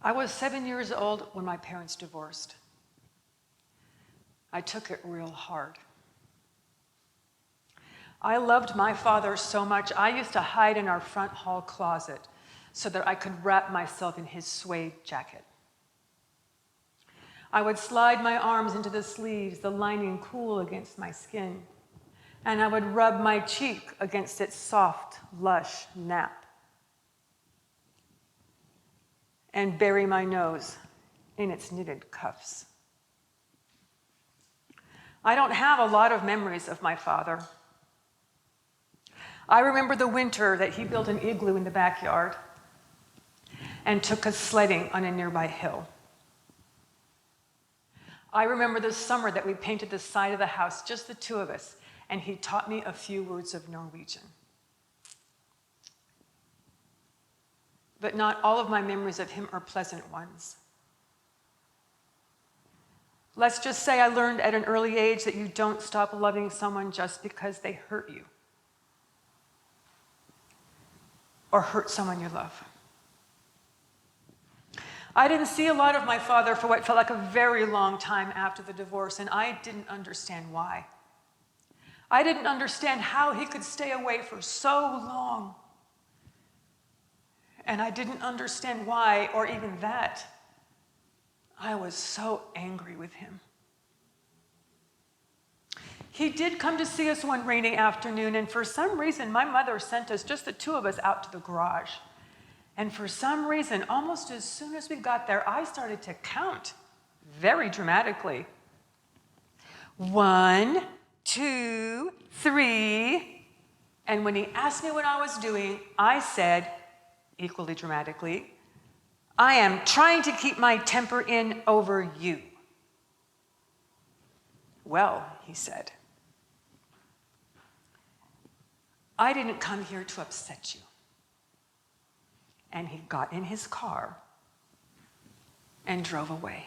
I was 7 years old when my parents divorced. I took it real hard. I loved my father so much, I used to hide in our front hall closet so that I could wrap myself in his suede jacket. I would slide my arms into the sleeves, the lining cool against my skin, and I would rub my cheek against its soft, lush nap, and bury my nose in its knitted cuffs. I don't have a lot of memories of my father. I remember the winter that he built an igloo in the backyard and took us sledding on a nearby hill. I remember the summer that we painted the side of the house, just the two of us, and he taught me a few words of Norwegian. But not all of my memories of him are pleasant ones. Let's just say I learned at an early age that you don't stop loving someone just because they hurt you or hurt someone you love. I didn't see a lot of my father for what felt like a very long time after the divorce, and I didn't understand why. I didn't understand how he could stay away for so long. And I didn't understand why, or even that, I was so angry with him. He did come to see us one rainy afternoon, and for some reason, my mother sent us, just the two of us, out to the garage. And for some reason, almost as soon as we got there, I started to count very dramatically. 1, 2, 3. And when he asked me what I was doing, I said, equally dramatically, I am trying to keep my temper in over you. Well, he said, I didn't come here to upset you. And he got in his car and drove away.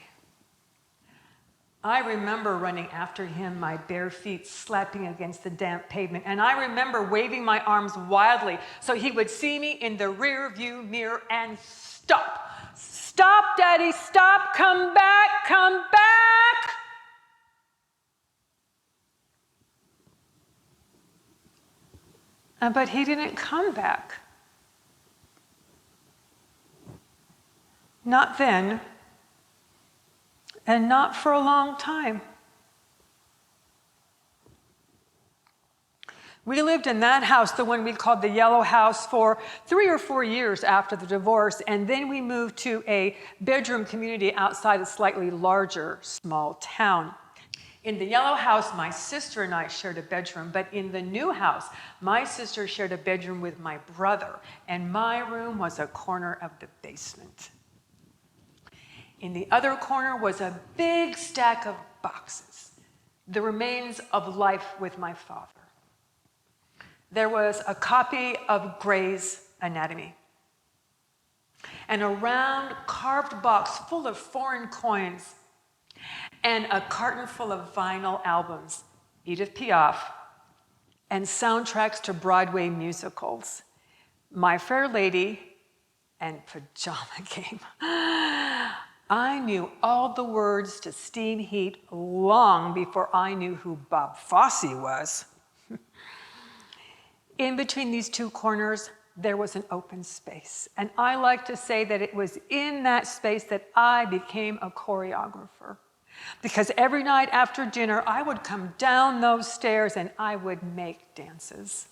I remember running after him, my bare feet slapping against the damp pavement, and I remember waving my arms wildly so he would see me in the rear view mirror and stop. Stop, Daddy, stop, come back, come back. But he didn't come back. Not then, and not for a long time. We lived in that house, the one we called the Yellow House, for 3 or 4 years after the divorce, and then we moved to a bedroom community outside a slightly larger, small town. In the Yellow House, my sister and I shared a bedroom, but in the new house, my sister shared a bedroom with my brother, and my room was a corner of the basement. In the other corner was a big stack of boxes, the remains of life with my father. There was a copy of Gray's Anatomy, and a round carved box full of foreign coins, and a carton full of vinyl albums, Edith Piaf, and soundtracks to Broadway musicals, My Fair Lady, and Pajama Game. I knew all the words to Steam Heat long before I knew who Bob Fosse was. In between these two corners, there was an open space. And I like to say that it was in that space that I became a choreographer. Because every night after dinner, I would come down those stairs and I would make dances.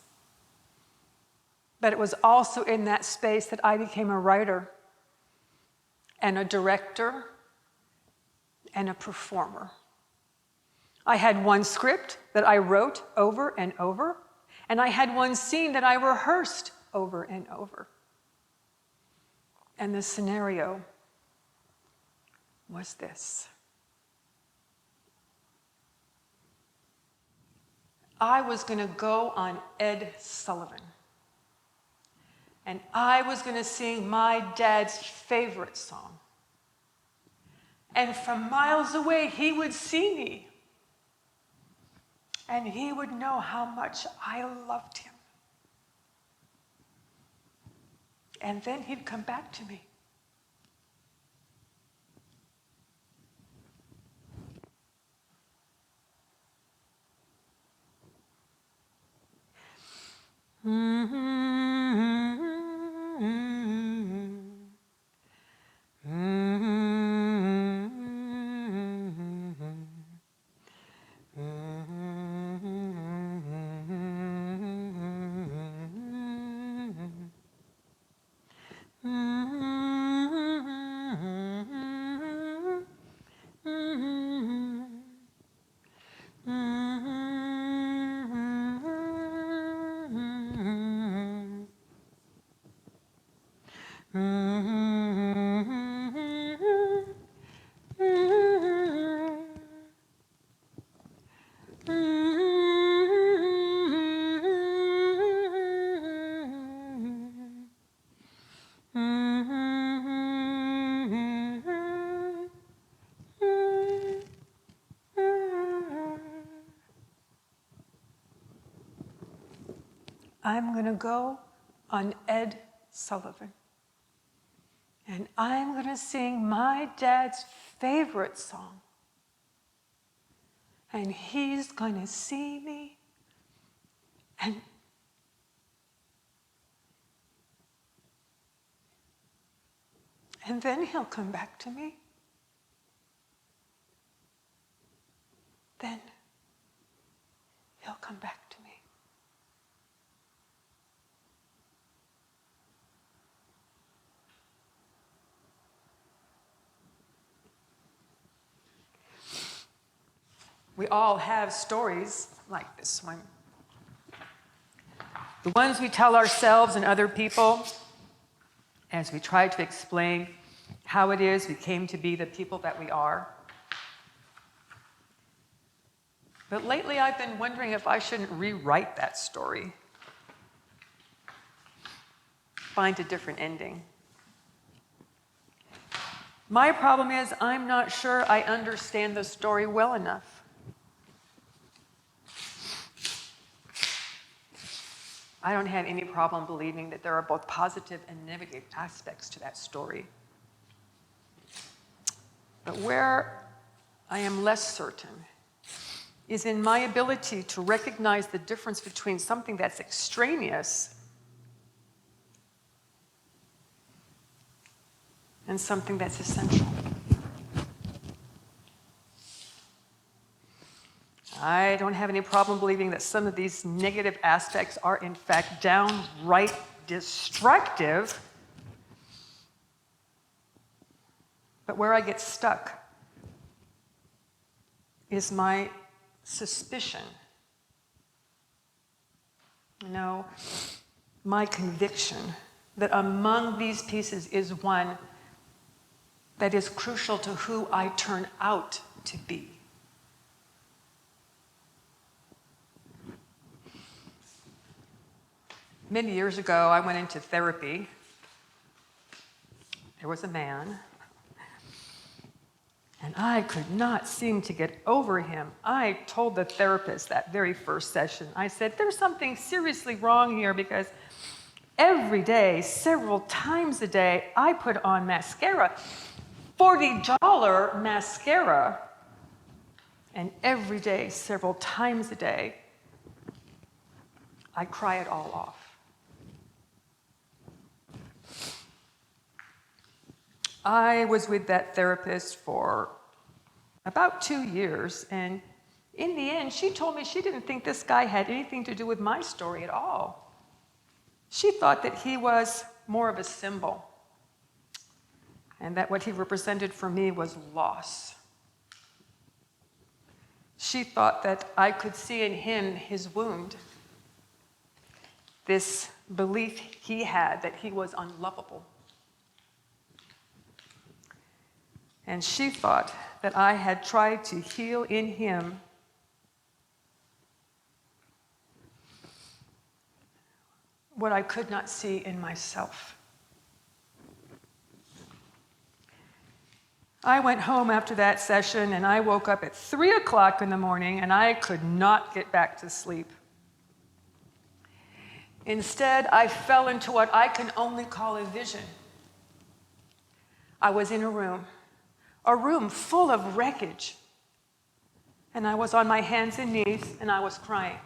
But it was also in that space that I became a writer, and a director, and a performer. I had one script that I wrote over and over, and I had one scene that I rehearsed over and over. And the scenario was this. I was going to go on Ed Sullivan, and I was going to sing my dad's favorite song. And from miles away, he would see me, and he would know how much I loved him. And then he'd come back to me. I'm going to go on Ed Sullivan. And I'm going to sing my dad's favorite song. And he's going to see me. And then he'll come back to me. Then he'll come back to me. We all have stories like this one. The ones we tell ourselves and other people as we try to explain how it is we came to be the people that we are. But lately I've been wondering if I shouldn't rewrite that story. Find a different ending. My problem is I'm not sure I understand the story well enough. I don't have any problem believing that there are both positive and negative aspects to that story. But where I am less certain is in my ability to recognize the difference between something that's extraneous and something that's essential. I don't have any problem believing that some of these negative aspects are in fact downright destructive. But where I get stuck is my suspicion. No, my conviction that among these pieces is one that is crucial to who I turn out to be. Many years ago, I went into therapy. There was a man, and I could not seem to get over him. I told the therapist that very first session, I said, there's something seriously wrong here because every day, several times a day, I put on mascara, $40 mascara, and every day, several times a day, I cry it all off. I was with that therapist for about 2 years, and in the end, she told me she didn't think this guy had anything to do with my story at all. She thought that he was more of a symbol, and that what he represented for me was loss. She thought that I could see in him his wound, this belief he had that he was unlovable. And she thought that I had tried to heal in him what I could not see in myself. I went home after that session and I woke up at 3 o'clock in the morning and I could not get back to sleep. Instead, I fell into what I can only call a vision. I was in a room full of wreckage. And I was on my hands and knees and I was crying.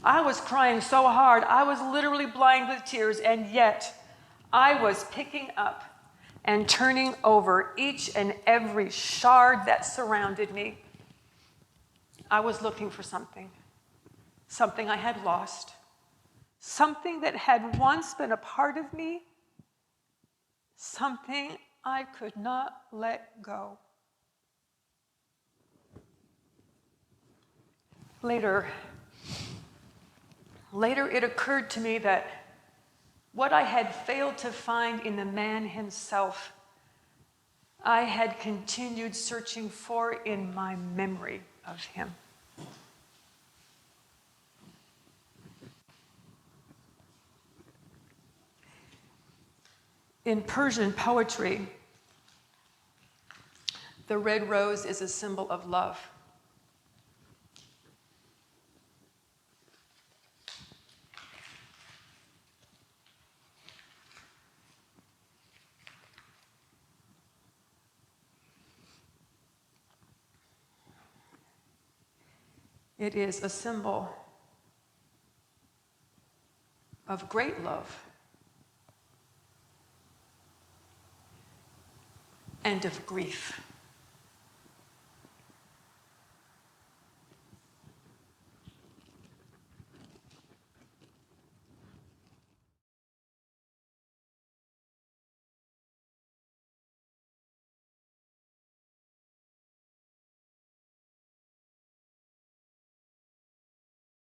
I was crying so hard, I was literally blind with tears, and yet I was picking up and turning over each and every shard that surrounded me. I was looking for something I had lost, something that had once been a part of me, something I could not let go. Later, it occurred to me that what I had failed to find in the man himself, I had continued searching for in my memory of him. In Persian poetry, the red rose is a symbol of love. It is a symbol of great love and of grief.